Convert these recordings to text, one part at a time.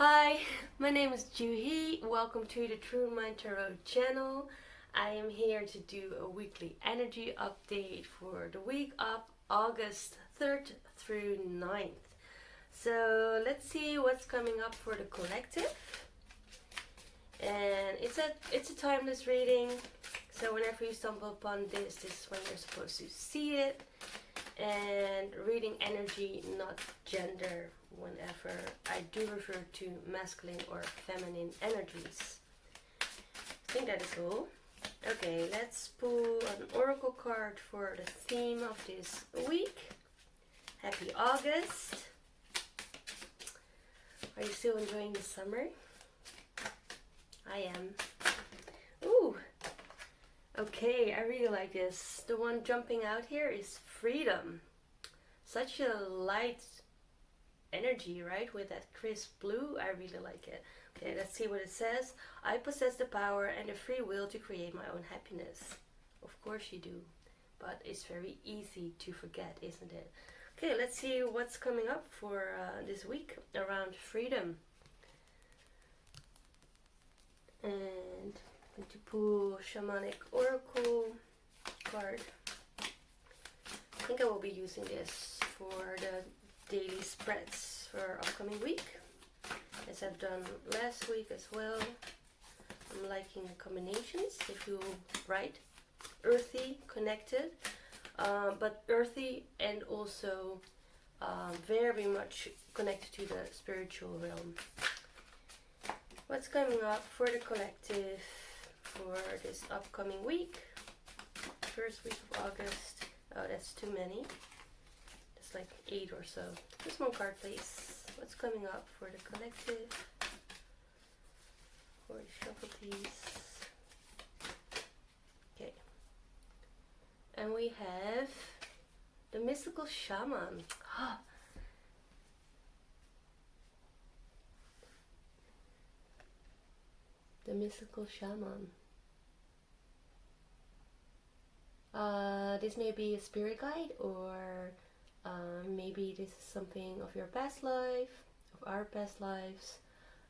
Hi, my name is Juhi. Welcome to the True Mind Tarot channel. I am here to do a weekly energy update for the week of August 3rd through 9th. So let's see what's coming up for the collective. And it's a timeless reading. So whenever you stumble upon this is when you're supposed to see it. And reading energy, not gender, whenever I do refer to masculine or feminine energies. I think that is cool. Okay, let's pull an oracle card for the theme of this week. Happy August. Are you still enjoying the summer? I am. Ooh. Okay, I really like this. The one jumping out here is freedom. Such a light energy, right? With that crisp blue, I really like it. Okay, let's see what it says. I possess the power and the free will to create my own happiness. Of course you do, but it's very easy to forget, isn't it? Okay, let's see what's coming up for this week around freedom. And I'm going to pull Shamanic Oracle card. I think I will be using this for the daily spreads for upcoming week, as I've done last week as well. I'm liking the combinations. They feel right, earthy, connected, but earthy and also very much connected to the spiritual realm. What's coming up for the collective for this upcoming week? First week of August. Oh, that's too many. That's like 8 or so. Just one card, please. What's coming up for the collective? For the shuffle, please. Okay. And we have the mystical shaman. The mystical shaman. This may be a spirit guide, or maybe this is something of your past life, of our past lives,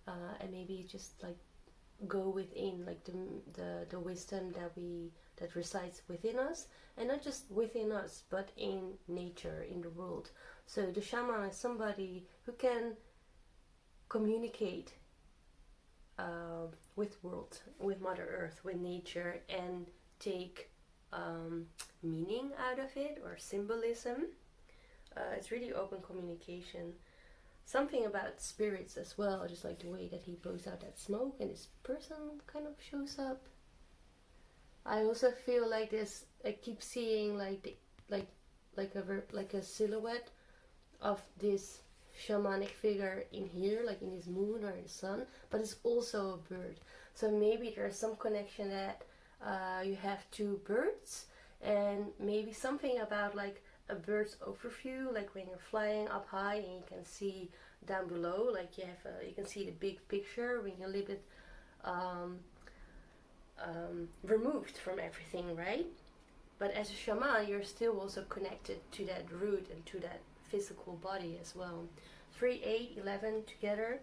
and maybe just like go within, like the wisdom that resides within us, and not just within us, but in nature, in the world. So the shaman is somebody who can communicate with world, with Mother Earth, with nature, and take meaning out of it, or symbolism. It's really open communication. Something about spirits as well, just like the way that he blows out that smoke and this person kind of shows up. I also feel like this, I keep seeing like a silhouette of this shamanic figure in here, like in this moon or in the sun, but it's also a bird. So maybe there's some connection that you have two birds, and maybe something about like a bird's overview, like when you're flying up high and you can see down below, like you can see the big picture when you're a little bit removed from everything, right? But as a shaman, you're still also connected to that root and to that physical body as well. 3, 8, 11 together.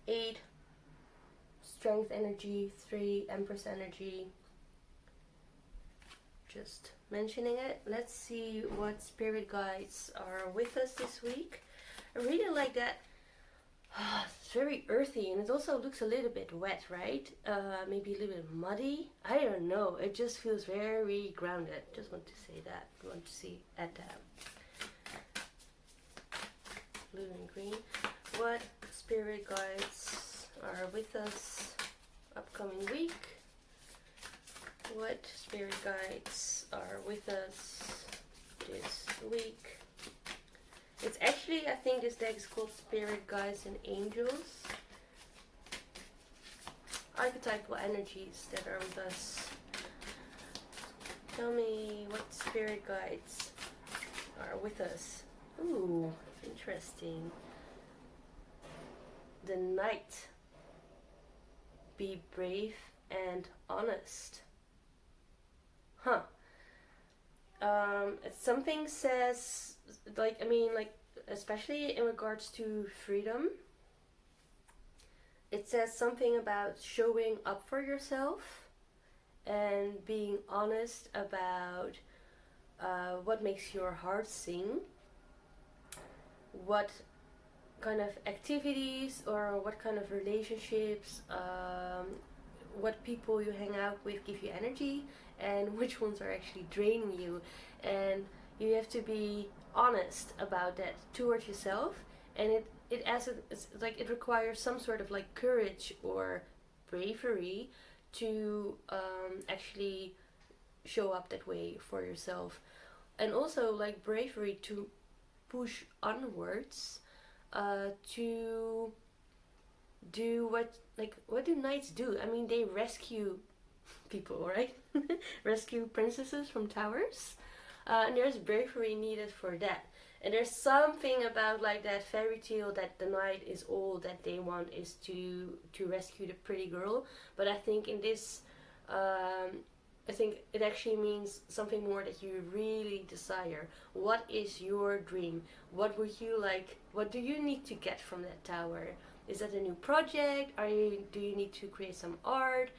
8 strength energy, 3 empress energy. Just mentioning it. Let's see what spirit guides are with us this week. I really like that. It's very earthy, and it also looks a little bit wet, right? Maybe a little bit muddy. I don't know. It just feels very grounded. Just want to say that. Want to see add that. Blue and green. What spirit guides are with us upcoming week? What spirit guides are with us this week? It's actually, I think this deck is called Spirit Guides and Angels. Archetypal energies that are with us. Tell me what spirit guides are with us. Ooh, interesting. The Knight. Be brave and honest. Huh. Something says, like, I mean, like, especially in regards to freedom. It says something about showing up for yourself and being honest about what makes your heart sing, what kind of activities or what kind of relationships, what people you hang out with give you energy, and which ones are actually draining you. And you have to be honest about that towards yourself. And it's like it requires some sort of like courage or bravery to actually show up that way for yourself, and also like bravery to push onwards, to do what do knights do? I mean, they rescue people, right? Rescue princesses from towers, and there's bravery needed for that. And there's something about like that fairy tale that the knight is all that they want is to rescue the pretty girl. But I think in this, I think it actually means something more that you really desire. What is your dream? What would you like? What do you need to get from that tower? Is that a new project? Do you need to create some art?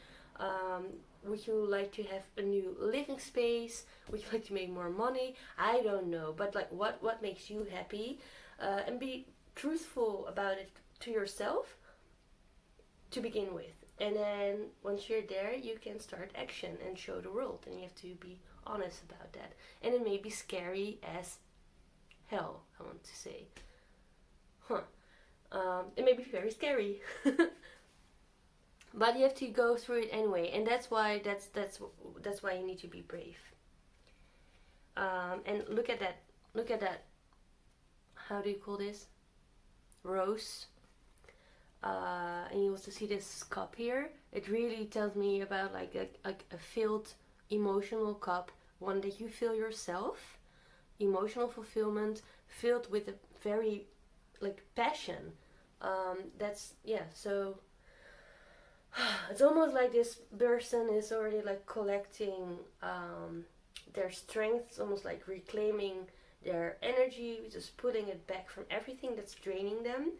Would you like to have a new living space? Would you like to make more money? I don't know, but like what makes you happy, and be truthful about it to yourself to begin with. And then once you're there, you can start action and show the world. And you have to be honest about that. And it may be scary as hell, I want to say. It may be very scary. But you have to go through it anyway, and that's why you need to be brave. And look at that. How do you call this? Rose. And you also see this cup here. It really tells me about like a filled emotional cup, one that you fill yourself, emotional fulfillment, filled with a very like passion. So it's almost like this person is already like collecting their strength. It's almost like reclaiming their energy, just putting it back from everything that's draining them.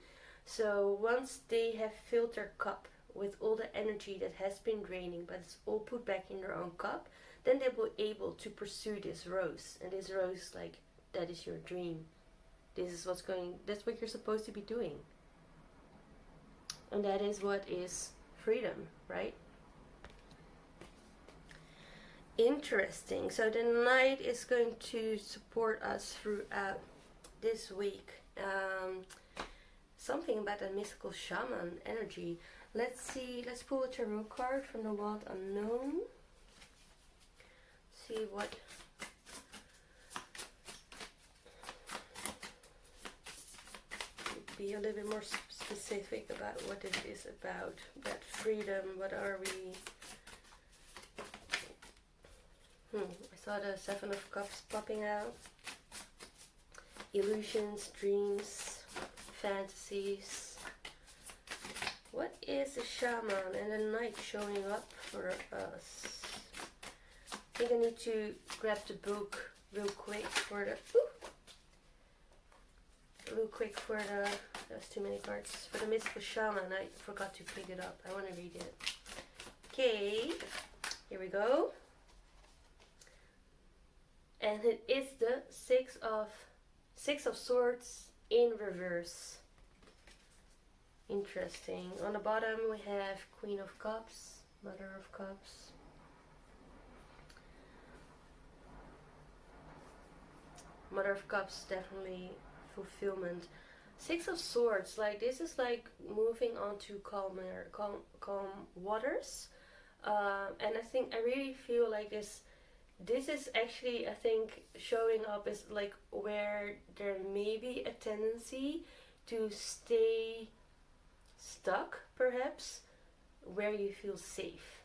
So once they have filled their cup with all the energy that has been draining, but it's all put back in their own cup, then they will be able to pursue this rose. And this rose, like, that is your dream. That's what you're supposed to be doing. And that is what is freedom, right? Interesting. So the knight is going to support us throughout this week. Something about a mystical shaman energy. Let's pull a tarot card from the Wild Unknown. See what be a little bit more specific about what it is about. That freedom, what are we? I saw the Seven of Cups popping out. Illusions, dreams, fantasies. What is the shaman and the knight showing up for us? I think I need to grab the book real quick for the... There's too many cards. For the mystical shaman, I forgot to pick it up. I want to read it. Okay, here we go. And it is the Six of Swords in reverse. Interesting. On the bottom we have Queen of Cups, Mother of Cups. Mother of Cups, definitely fulfillment. Six of Swords, like this is like moving on to calm waters. And I really feel like this is actually, I think, showing up as like where there may be a tendency to stay stuck, perhaps, where you feel safe.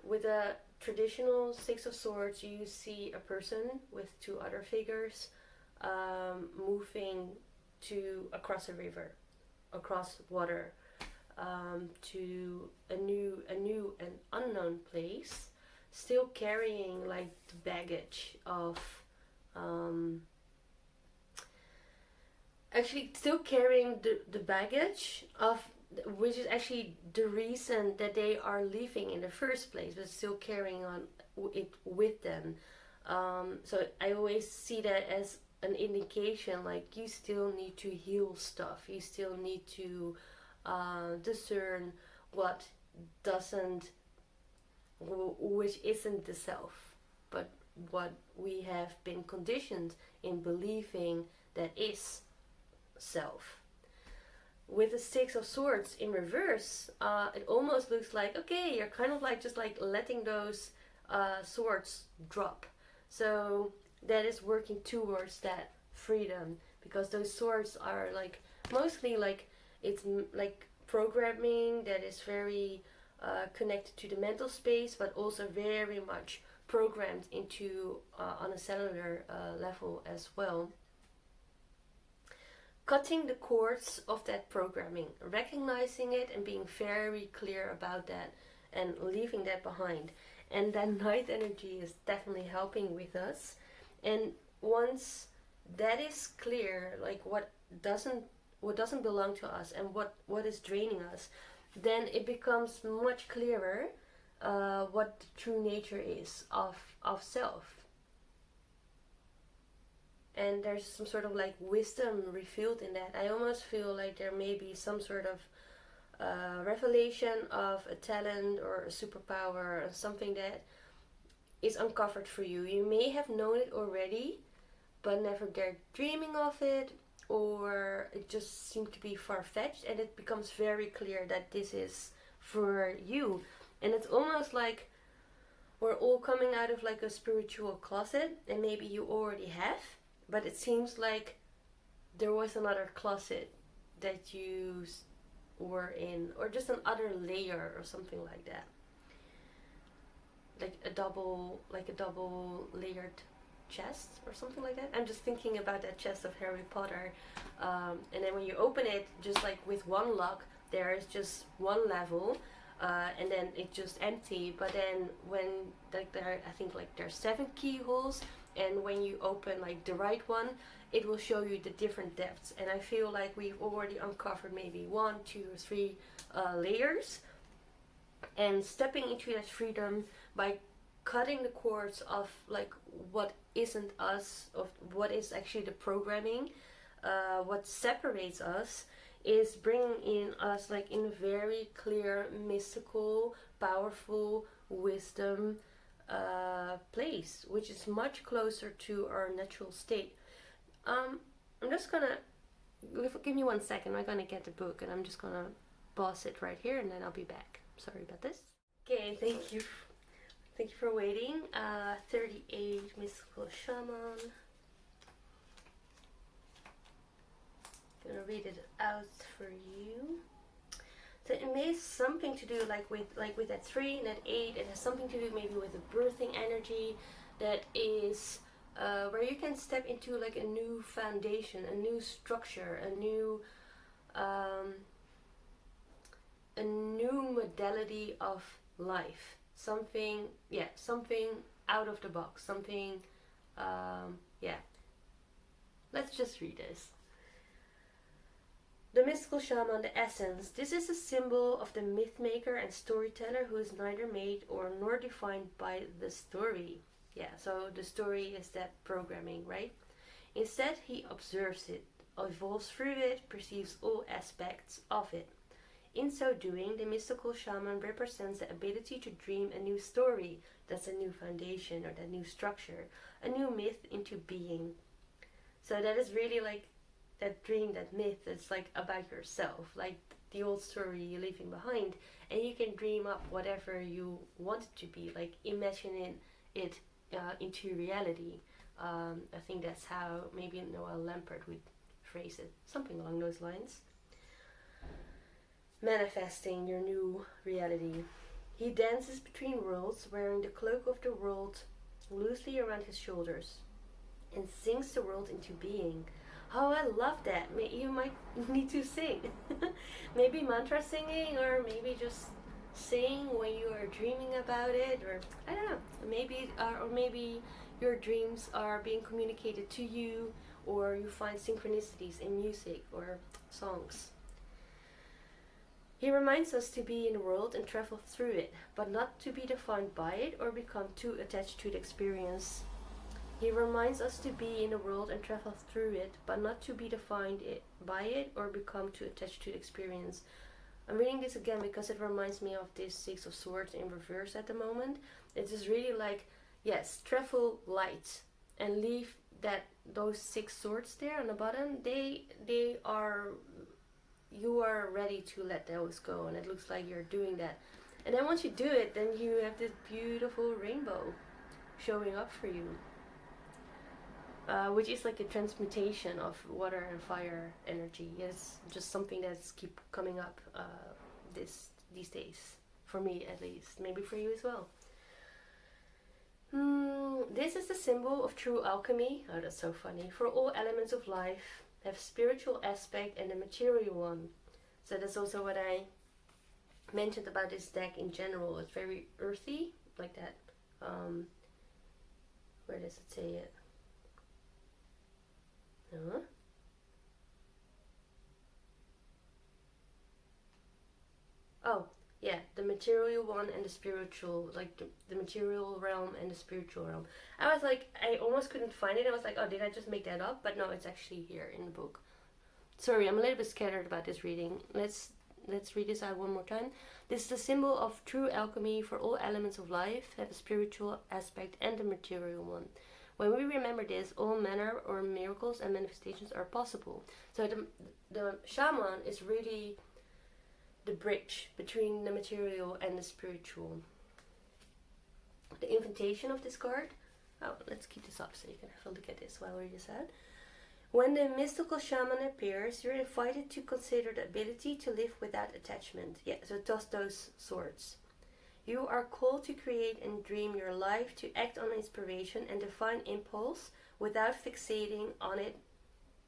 With a traditional Six of Swords, you see a person with two other figures moving across a river, across water, to a new and unknown place, still carrying like the baggage of actually still carrying the baggage of, which is actually the reason that they are leaving in the first place, but still carrying on it with them. So I always see that as an indication, like you still need to heal stuff. You still need to discern what doesn't, which isn't the self, but what we have been conditioned in believing that is self. With the Six of Swords in reverse, it almost looks like, okay, you're kind of like just like letting those swords drop. So that is working towards that freedom, because those swords are like mostly like it's like programming that is very connected to the mental space, but also very much programmed into on a cellular level as well. Cutting the cords of that programming, recognizing it and being very clear about that and leaving that behind. And that night energy is definitely helping with us. And once that is clear, like what doesn't belong to us and what is draining us, then it becomes much clearer what the true nature is of self. And there's some sort of like wisdom revealed in that. I almost feel like there may be some sort of revelation of a talent or a superpower or something that is uncovered for you. You may have known it already, but never dared dreaming of it, or it just seemed to be far-fetched, and it becomes very clear that this is for you. And it's almost like we're all coming out of like a spiritual closet, and maybe you already have, but it seems like there was another closet that you were in, or just another layer or something like that, like a double layered chest or something like that. I'm just thinking about that chest of Harry Potter, and then when you open it, just like with one lock, there is just one level, and then it's just empty. But then when like I think like there's 7 keyholes, and when you open like the right one, it will show you the different depths. And I feel like we've already uncovered maybe 1, 2, or 3 layers, and stepping into that freedom by cutting the cords of like what isn't us, of what is actually the programming, what separates us, is bringing in us like in a very clear, mystical, powerful wisdom place, which is much closer to our natural state. I'm just gonna give me 1 second. I'm gonna get the book, and I'm just gonna pause it right here, and then I'll be back. Sorry about this. Okay, thank you. Thank you for waiting. 38 Mystical Shaman. Gonna read it out for you. So it may have something to do like with that 3 and that 8. It has something to do maybe with the birthing energy that is where you can step into like a new foundation, a new structure, a new modality of life. Something out of the box. Something, Let's just read this. The mystical shaman, the essence. This is a symbol of the myth maker and storyteller who is neither made or nor defined by the story. Yeah, so the story is that programming, right? Instead, he observes it, evolves through it, perceives all aspects of it. In so doing, the mystical shaman represents the ability to dream a new story, that's a new foundation or that new structure, a new myth into being. So that is really like that dream, that myth that's like about yourself, like the old story you're leaving behind, and you can dream up whatever you want it to be, like imagining it into reality. I think that's how maybe Noel Lampert would phrase it, something along those lines. Manifesting your new reality. He dances between worlds, wearing the cloak of the world loosely around his shoulders, and sings the world into being. Oh, I love that. You might need to sing. Maybe mantra singing, or maybe just sing when you are dreaming about it, or I don't know. Maybe, or maybe your dreams are being communicated to you, or you find synchronicities in music or songs. He reminds us to be in the world and travel through it, but not to be defined by it or become too attached to the experience. He reminds us to be in the world and travel through it, but not to be defined by it or become too attached to the experience. I'm reading this again because it reminds me of this Six of Swords in reverse at the moment. It is really like, yes, travel light and leave those 6 swords there on the bottom. They are, you are ready to let those go, and it looks like you're doing that. And then once you do it, then you have this beautiful rainbow showing up for you, which is like a transmutation of water and fire energy. It's just something that's keep coming up these days, for me at least, maybe for you as well. This is the symbol of true alchemy. Oh, that's so funny. For all elements of life have spiritual aspect and a material one. So that's also what I mentioned about this deck in general. It's very earthy, like that. Where does it say it? Huh? Oh, yeah, the material one and the spiritual, like the material realm and the spiritual realm. I was like, I almost couldn't find it. I was like, oh, did I just make that up? But no, it's actually here in the book. Sorry, I'm a little bit scattered about this reading. Let's read this out one more time. This is the symbol of true alchemy. For all elements of life have a spiritual aspect and a material one. When we remember this, all manner or miracles and manifestations are possible. So the shaman is really the bridge between the material and the spiritual. The invitation of this card. Oh, let's keep this up so you can have a look at this while we read this out. When the mystical shaman appears, you're invited to consider the ability to live without attachment. Yeah, so it does those swords. You are called to create and dream your life, to act on inspiration and divine impulse without fixating on it,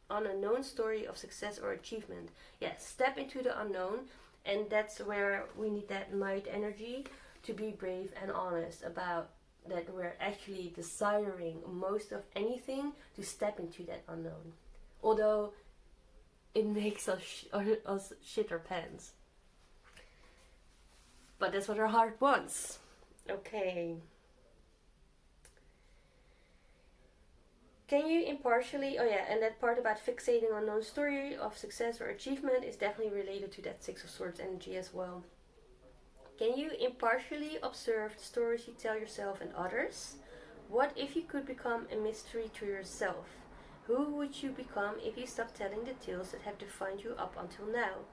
on a known story of success or achievement. Yes, step into the unknown, and that's where we need that knight energy to be brave and honest about that we're actually desiring most of anything to step into that unknown. Although it makes us shit our pants. But that's what our heart wants. Okay. Can you impartially, oh yeah, and that part about fixating on known story of success or achievement is definitely related to that Six of Swords energy as well. Can you impartially observe the stories you tell yourself and others? What if you could become a mystery to yourself? Who would you become if you stopped telling the tales that have defined you up until now?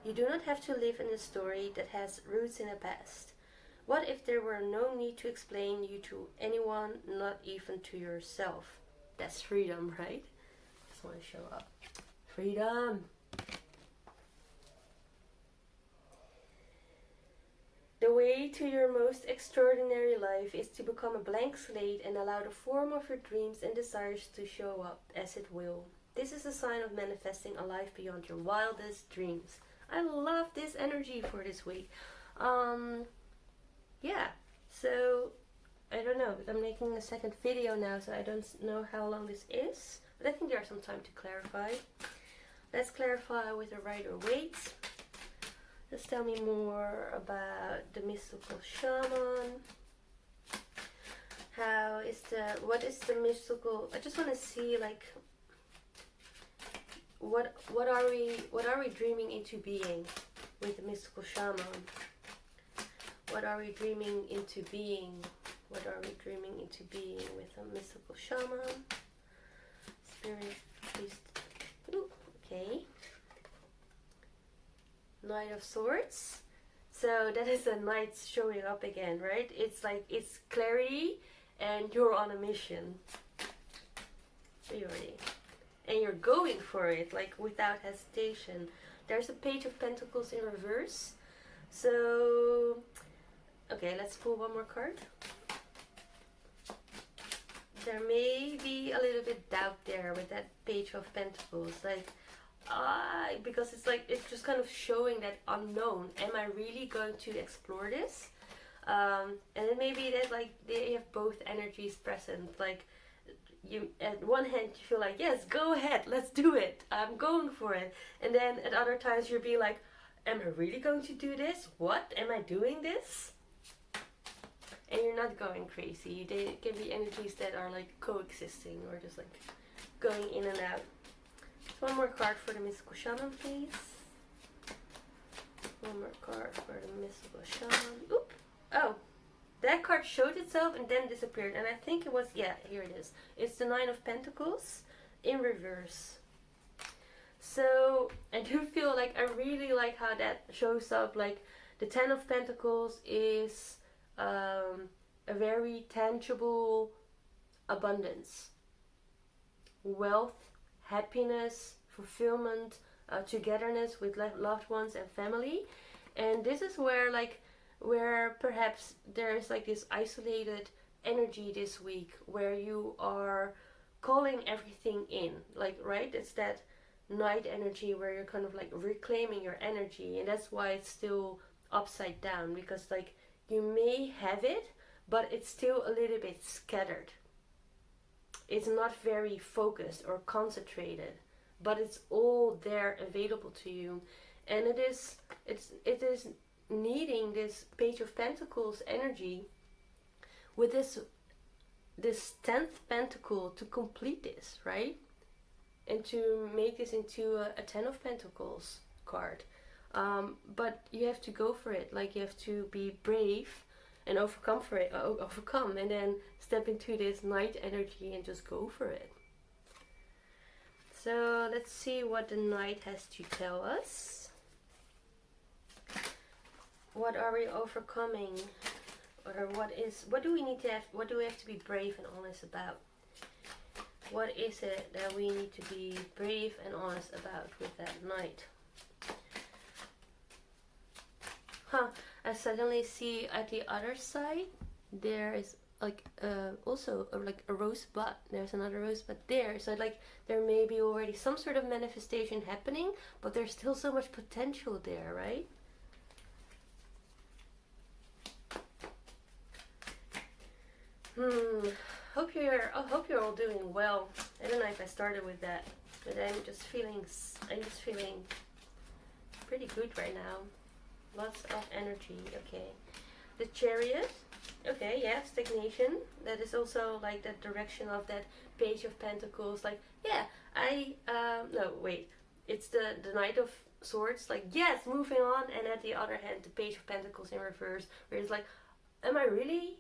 You do not have to live in a story that has roots in the past. What if there were no need to explain you to anyone, not even to yourself? That's freedom, right? Just want to show up. Freedom! The way to your most extraordinary life is to become a blank slate and allow the form of your dreams and desires to show up as it will. This is a sign of manifesting a life beyond your wildest dreams. I love this energy for this week. Yeah, so I don't know, but I'm making a second video now, so I don't know how long this is, but I think there's some time to clarify. Let's clarify with the Rider-Waite. Just tell me more about the mystical shaman. What is the mystical? I just want to see, like, what are we dreaming into being with the mystical shaman? What are we dreaming into being? What are we dreaming into being with a mystical shaman? Spirit, priest. Ooh, okay. Knight of Swords. So that is a knight showing up again, right? It's like, it's clarity and you're on a mission. Really. And you're going for it, like, without hesitation. There's a Page of Pentacles in reverse. So, okay, let's pull one more card. There may be a little bit doubt there with that Page of Pentacles, like, because it's like, it's just kind of showing that unknown. Am I really going to explore this? And then maybe that like they have both energies present. Like you, at one hand you feel like, yes, go ahead, let's do it, I'm going for it. And then at other times you'll be like, am I really going to do this? What? Am I doing this? And you're not going crazy. They can be energies that are like coexisting or just like going in and out. So one more card for the mystical shaman, please. One more card for the mystical shaman. Oop! Oh! That card showed itself and then disappeared. And I think it was, yeah, here it is. It's the Nine of Pentacles in reverse. So I do feel like I really like how that shows up. Like the Ten of Pentacles is a very tangible abundance, wealth, happiness, fulfillment, togetherness with loved ones and family. And this is where perhaps there's like this isolated energy this week where you are calling everything in, like, right? It's that night energy where you're kind of like reclaiming your energy, and that's why it's still upside down, because like you may have it but it's still a little bit scattered. It's not very focused or concentrated, but it's all there available to you. And it is needing this Page of Pentacles energy with this 10th pentacle to complete this, right? And to make this into a 10 of Pentacles card. But you have to go for it. Like, you have to be brave and overcome, and then step into this night energy and just go for it. So let's see what the Knight has to tell us. What are we overcoming? Or what do we need to have, what do we have to be brave and honest about? What is it that we need to be brave and honest about with that Knight? I suddenly see at the other side there is like also like a rosebud. There's another rosebud there. So like there may be already some sort of manifestation happening, but there's still so much potential there, right? Hope you're all doing well. I don't know if I started with that, but I'm just feeling pretty good right now. Lots of energy. Okay, the Chariot. Okay, yeah, stagnation. That is also like that direction of that Page of Pentacles. Like, yeah, no, wait. It's the Knight of Swords. Like, yes, moving on. And at the other hand, the Page of Pentacles in reverse, where it's like, am I really?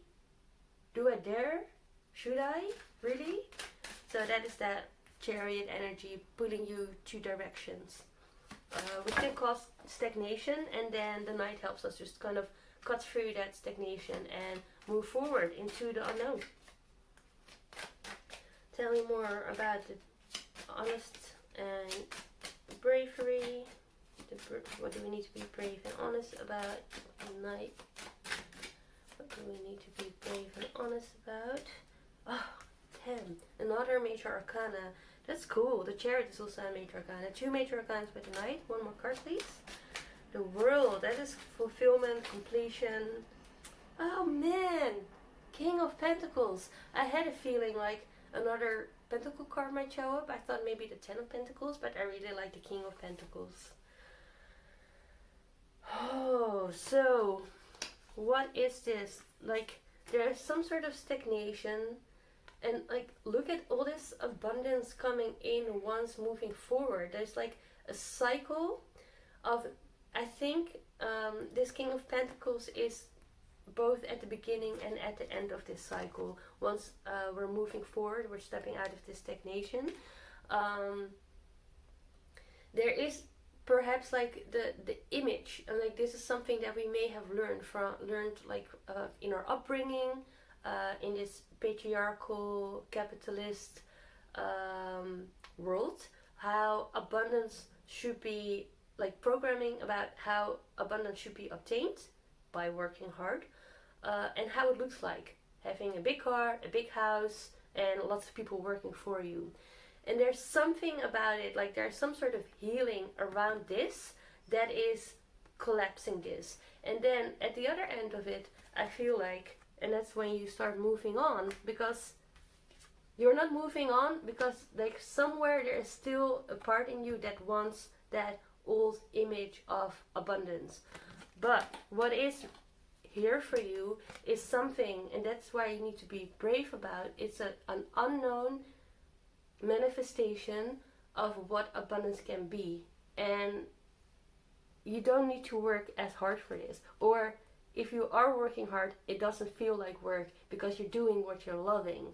Do I dare? Should I? Really? So that is that Chariot energy pulling you two directions. Which can cause stagnation, and then the Knight helps us just kind of cut through that stagnation and move forward into the unknown. Tell me more about the honest and bravery. What do we need to be brave and honest about? The Knight. What do we need to be brave and honest about? Oh, 10. Another major arcana. That's cool. The Chariot is also a major arcana. 2 major arcanas with the Knight. One more card, please. The World. That is fulfillment, completion. Oh man! King of Pentacles. I had a feeling like another Pentacle card might show up. I thought maybe the 10 of Pentacles, but I really like the King of Pentacles. Oh, so what is this? Like, there's some sort of stagnation. And like, look at all this abundance coming in once moving forward. There's like a cycle of, I think this King of Pentacles is both at the beginning and at the end of this cycle. Once we're moving forward, we're stepping out of this stagnation. There is perhaps like the image, and like this is something that we may have learned like in our upbringing, in this patriarchal capitalist world, how abundance should be, like programming about how abundance should be obtained by working hard, and how it looks like having a big car, a big house, and lots of people working for you. And there's something about it, like there's some sort of healing around this that is collapsing this. And then at the other end of it, I feel like, and that's when you start moving on, because you're not moving on because like somewhere there is still a part in you that wants that old image of abundance. But what is here for you is something, and that's why you need to be brave about. It's an unknown manifestation of what abundance can be, and you don't need to work as hard for this. Or if you are working hard, it doesn't feel like work because you're doing what you're loving.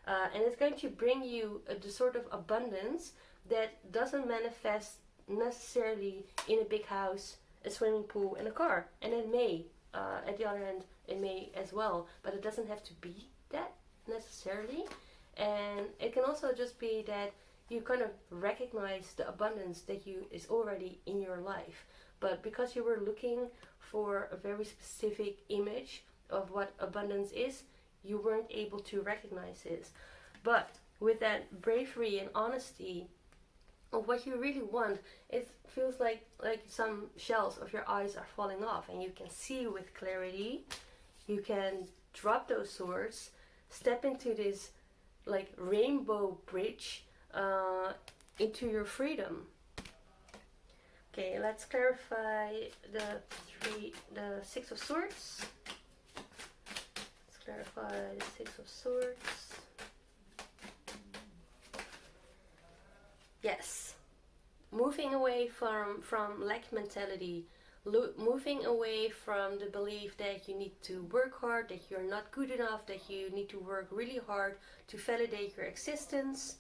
And it's going to bring you the sort of abundance that doesn't manifest necessarily in a big house, a swimming pool, and a car. And it may, at the other end, it may as well. But it doesn't have to be that necessarily. And it can also just be that you kind of recognize the abundance that is already in your life. But because you were looking for a very specific image of what abundance is, you weren't able to recognize this. But with that bravery and honesty of what you really want, it feels like some shells of your eyes are falling off, and you can see with clarity. You can drop those swords, step into this like rainbow bridge into your freedom. Okay, let's clarify the Six of Swords. Clarify the Six of Swords. Yes, moving away from lack mentality, moving away from the belief that you need to work hard, that you're not good enough, that you need to work really hard to validate your existence.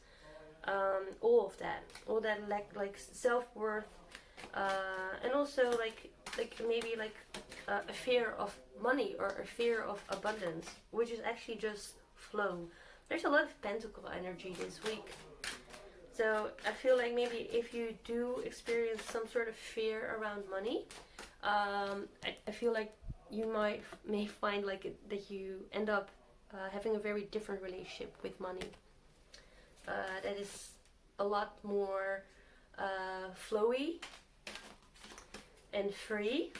All of that, like self-worth, and also like maybe like a fear of money or a fear of abundance, which is actually just flow. There's a lot of pentacle energy this week. So I feel like maybe if you do experience some sort of fear around money, I feel like you may find like that you end up having a very different relationship with money. That is a lot more flowy and free.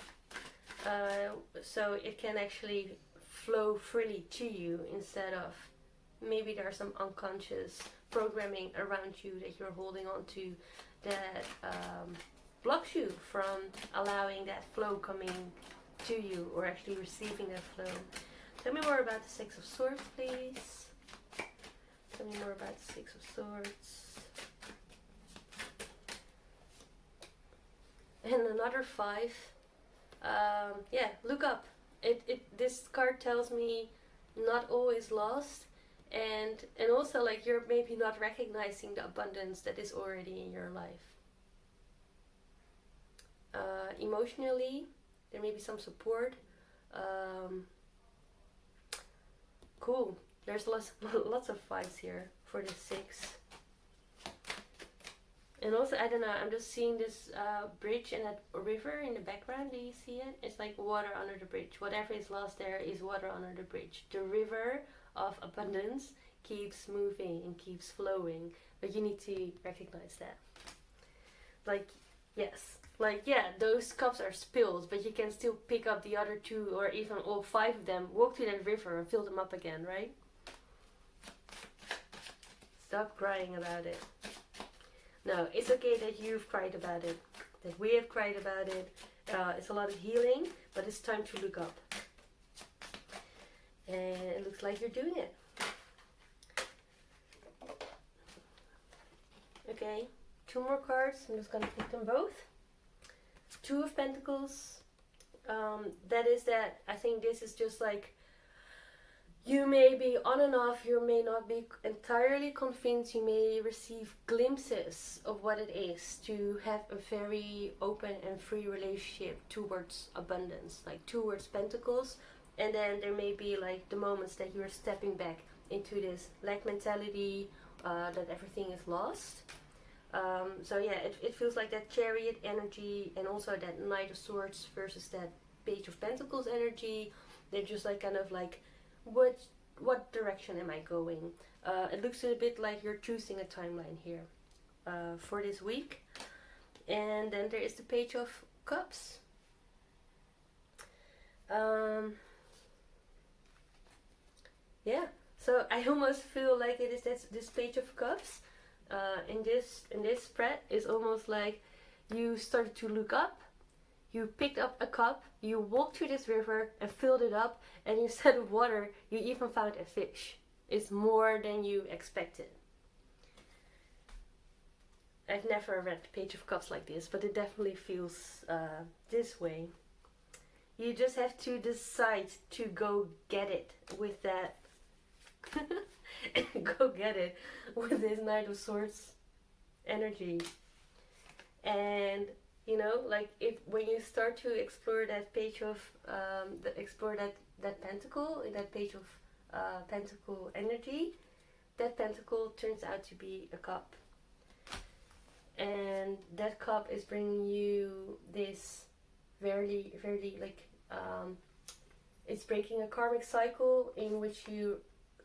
So it can actually flow freely to you instead of maybe there's some unconscious programming around you that you're holding on to that blocks you from allowing that flow coming to you or actually receiving that flow. Tell me more about the Six of Swords, please. Tell me more about the Six of Swords. And another 5. Yeah, look up. This card tells me not always lost, and also like you're maybe not recognizing the abundance that is already in your life. Emotionally, there may be some support. Cool. There's lots of 5s here for the 6. And also, I don't know, I'm just seeing this bridge and that river in the background. Do you see it? It's like water under the bridge. Whatever is lost there is water under the bridge. The river of abundance keeps moving and keeps flowing. But you need to recognize that. Like, yes. Like, yeah, those cups are spills, but you can still pick up the other 2 or even all 5 of them, walk to that river and fill them up again, right? Stop crying about it. No, it's okay that you've cried about it, that we have cried about it. It's a lot of healing, but it's time to look up. And it looks like you're doing it. Okay, 2 more cards. I'm just going to pick them both. 2 of Pentacles. That is that. I think this is just like you may be on and off, you may not be entirely convinced, you may receive glimpses of what it is to have a very open and free relationship towards abundance, like towards Pentacles. And then there may be like the moments that you're stepping back into this lack mentality, that everything is lost. So yeah, it feels like that Chariot energy and also that Knight of Swords versus that Page of Pentacles energy. They're just like kind of like, what direction am I going? It looks a bit like you're choosing a timeline here for this week. And then there is the Page of Cups. Um, yeah. So I almost feel like it is this Page of Cups. In this spread is almost like you started to look up. You picked up a cup. You walked to this river and filled it up. And instead of water, you even found a fish. It's more than you expected. I've never read Page of Cups like this, but it definitely feels this way. You just have to decide to go get it with that. Go get it with this Knight of Swords energy. And like if when you start to explore that page of explore that pentacle, that page of pentacle energy, that pentacle turns out to be a cup, and that cup is bringing you this very very like it's breaking a karmic cycle in which you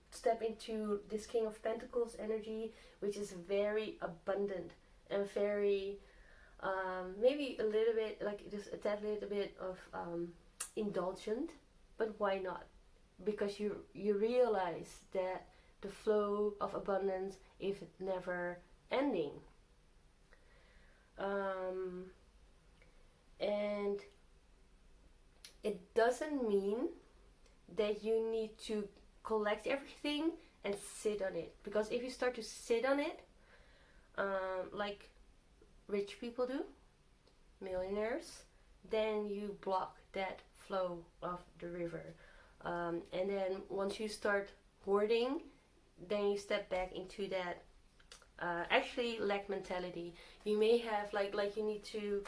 step into this King of Pentacles energy, which is very abundant and very maybe a little bit like just a tad little bit of indulgent, but why not? Because you realize that the flow of abundance is never ending, and it doesn't mean that you need to collect everything and sit on it, because if you start to sit on it, like rich people do, millionaires, then you block that flow of the river. And then once you start hoarding, then you step back into that actually lack mentality. You may have like you need to,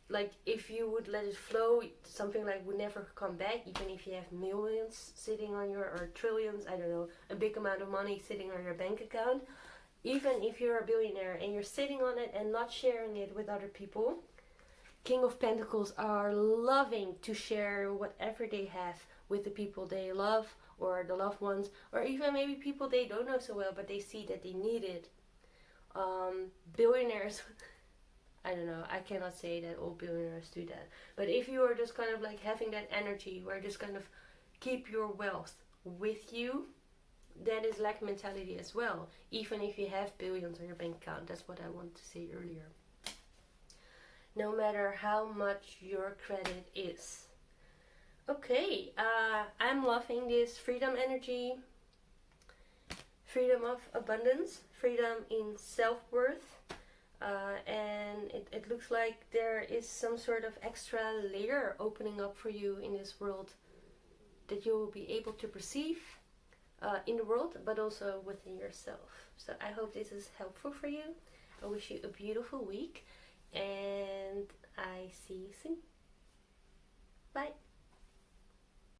like if you would let it flow, something like would never come back, even if you have millions sitting on your, or trillions, I don't know, a big amount of money sitting on your bank account. Even if you're a billionaire and you're sitting on it and not sharing it with other people, King of Pentacles are loving to share whatever they have with the people they love, or the loved ones, or even maybe people they don't know so well but they see that they need it. Billionaires, I don't know, I cannot say that all billionaires do that, but if you are just kind of like having that energy where just kind of keep your wealth with you, that is lack mentality as well, even if you have billions on your bank account. That's what I wanted to say earlier. No matter how much your credit is. Okay, I'm loving this freedom energy, freedom of abundance, freedom in self-worth, and it looks like there is some sort of extra layer opening up for you in this world that you will be able to perceive in the world, but also within yourself. So I hope this is helpful for you. I wish you a beautiful week, and I see you soon.